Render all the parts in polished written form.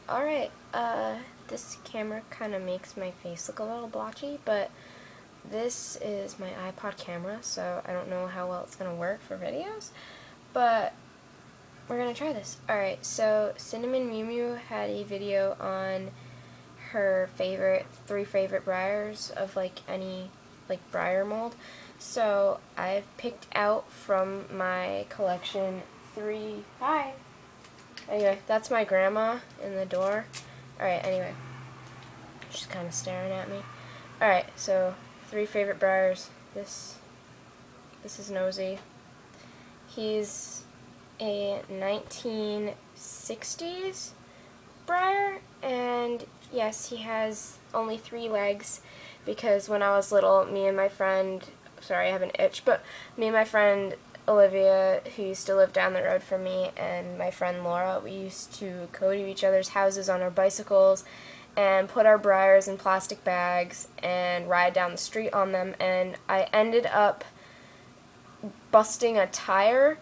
Alright, this camera kind of makes my face look a little blotchy, but this is my iPod camera, so I don't know how well it's going to work for videos, but we're going to try this. Alright, so Cinnomonmewmew had a video on her three favorite Breyers of any Breyer mold. So I've picked out from my collection Hi. Anyway, that's my grandma in the door. Alright, anyway. She's kind of staring at me. Alright, so three favorite Breyers. This is Nosy. He's a 1960s Breyer, and yes, he has only 3 legs because when I was little, me and my friend, sorry I have an itch, but me and my friend Olivia, who used to live down the road from me, and my friend Laura, we used to go to each other's houses on our bicycles and put our Breyers in plastic bags and ride down the street on them, and I ended up busting a tire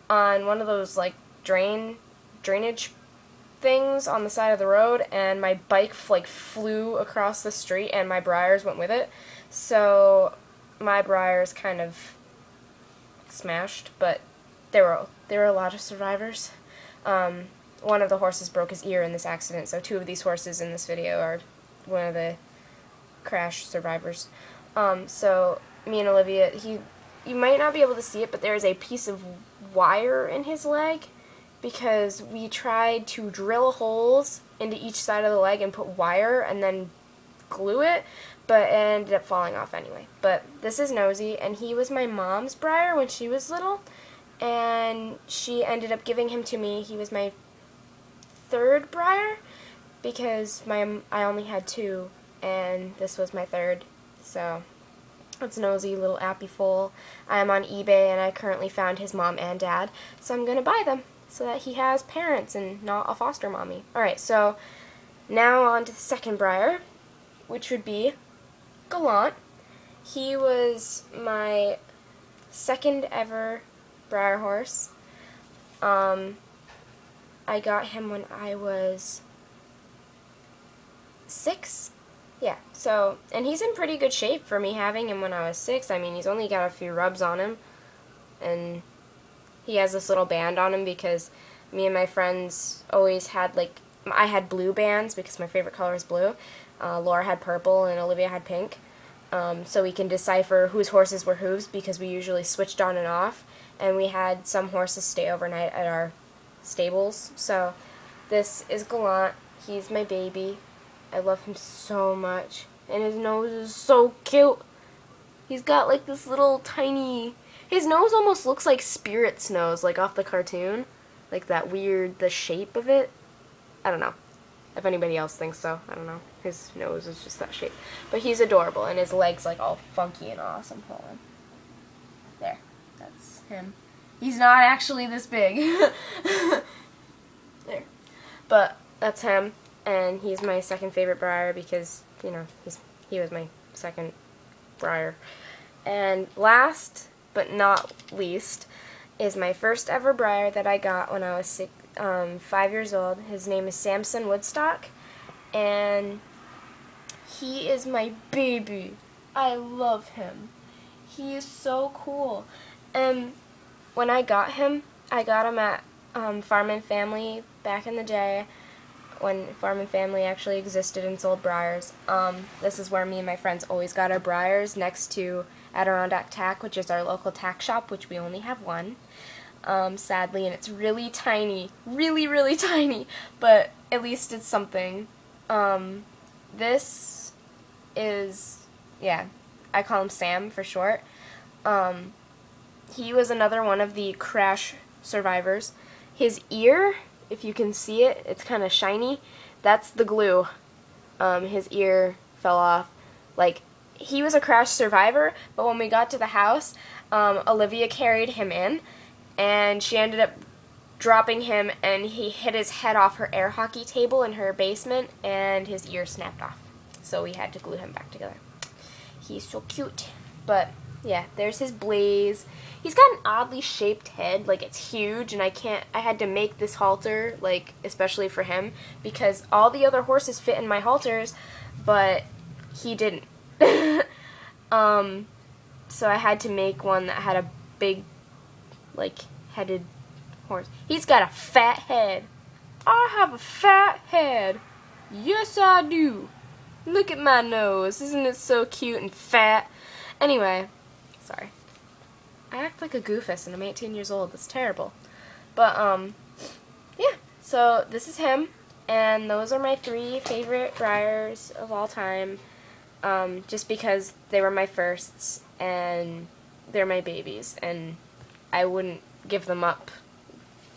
on one of those drainage things on the side of the road, and my bike flew across the street and my Breyers went with it. So my Breyers kind of smashed, but there were a lot of survivors. One of the horses broke his ear in this accident, so 2 of these horses in this video are one of the crash survivors. So me and Olivia, you might not be able to see it, but there is a piece of wire in his leg because we tried to drill holes into each side of the leg and put wire and then glue it, but it ended up falling off anyway. But this is Nosy, and he was my mom's Breyer when she was little, and she ended up giving him to me. He was my 3rd Breyer because I only had 2, and this was my 3rd. So it's Nosy, little appy foal. I am on eBay, and I currently found his mom and dad, so I'm gonna buy them so that he has parents and not a foster mommy. Alright, so now on to the 2nd Breyer, which would be Gallant. He was my 2nd ever Breyer horse. I got him when I was 6. Yeah, so, and he's in pretty good shape for me having him when I was 6. I mean, he's only got a few rubs on him, and he has this little band on him because me and my friends always had, I had blue bands because my favorite color is blue. Laura had purple and Olivia had pink. So we can decipher whose horses were whose because we usually switched on and off. And we had some horses stay overnight at our stables. So this is Gallant. He's my baby. I love him so much. And his nose is so cute. He's got this little tiny... His nose almost looks like Spirit's nose, off the cartoon. The shape of it. I don't know. If anybody else thinks so, I don't know. His nose is just that shape. But he's adorable, and his legs, all funky and awesome. Hold on. There. That's him. He's not actually this big. There. But that's him, and he's my 2nd favorite Breyer because, he was my 2nd Breyer. And last but not least is my 1st ever Breyer that I got when I was 5 years old. His name is Samson Woodstock, and he is my baby. I love him. He is so cool. And when I got him at Farm and Family back in the day when Farm and Family actually existed and sold Breyers. This is where me and my friends always got our Breyers, next to Adirondack Tack, which is our local tack shop, which we only have one. Sadly, and it's really tiny, really tiny, but at least it's something. This is, yeah, I call him Sam for short. He was another one of the crash survivors. His ear, if you can see it, it's kind of shiny. That's the glue. His ear fell off. He was a crash survivor, but when we got to the house, Olivia carried him in, and she ended up dropping him, and he hit his head off her air hockey table in her basement, and his ear snapped off. So we had to glue him back together. He's so cute. But yeah, there's his Blaze. He's got an oddly shaped head, like it's huge, and I had to make this halter, like, especially for him, because all the other horses fit in my halters, but he didn't. So I had to make one that had a big, like, headed horse. He's got a fat head. I have a fat head. Yes, I do. Look at my nose. Isn't it so cute and fat? Anyway, sorry. I act like a goofus and I'm 18 years old. That's terrible. But, yeah. So, this is him. And those are my 3 favorite Breyers of all time. Just because they were my firsts. And they're my babies. And I wouldn't give them up,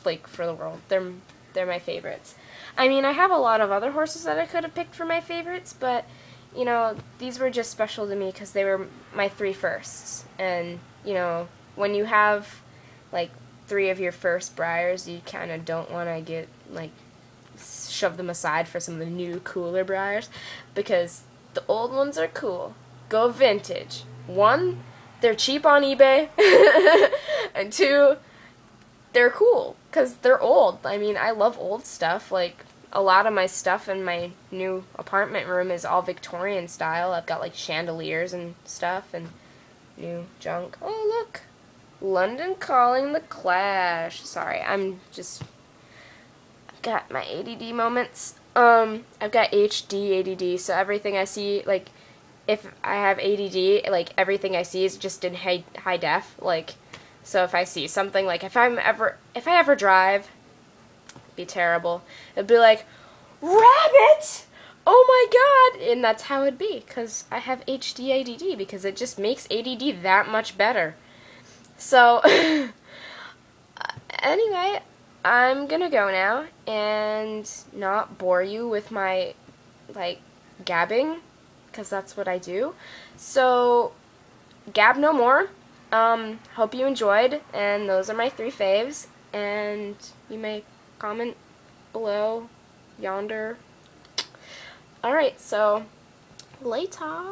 like, for the world. They're my favorites. I mean, I have a lot of other horses that I could have picked for my favorites, but, you know, these were just special to me because they were my 3 firsts. And, you know, when you have, like, 3 of your first Breyers, you kind of don't want to get, like, shove them aside for some of the new, cooler Breyers, because the old ones are cool. Go vintage. 1, they're cheap on eBay, and 2, they're cool, because they're old. I mean, I love old stuff. Like, a lot of my stuff in my new apartment room is all Victorian style. I've got, like, chandeliers and stuff, and new junk. Oh, look. London Calling the Clash. Sorry, I've got my ADD moments. I've got HD ADD, so everything I see, like, if I have ADD, like, everything I see is just in high def, like, so if I see something, like, if I ever drive, it'd be terrible. It'd be like, rabbit! Oh my god! And that's how it'd be, because I have HD ADD, because it just makes ADD that much better. So, anyway, I'm gonna go now, and not bore you with my, like, gabbing, because that's what I do. So, gab no more. Hope you enjoyed, and those are my 3 faves, and you may comment below, yonder. Alright, so, later.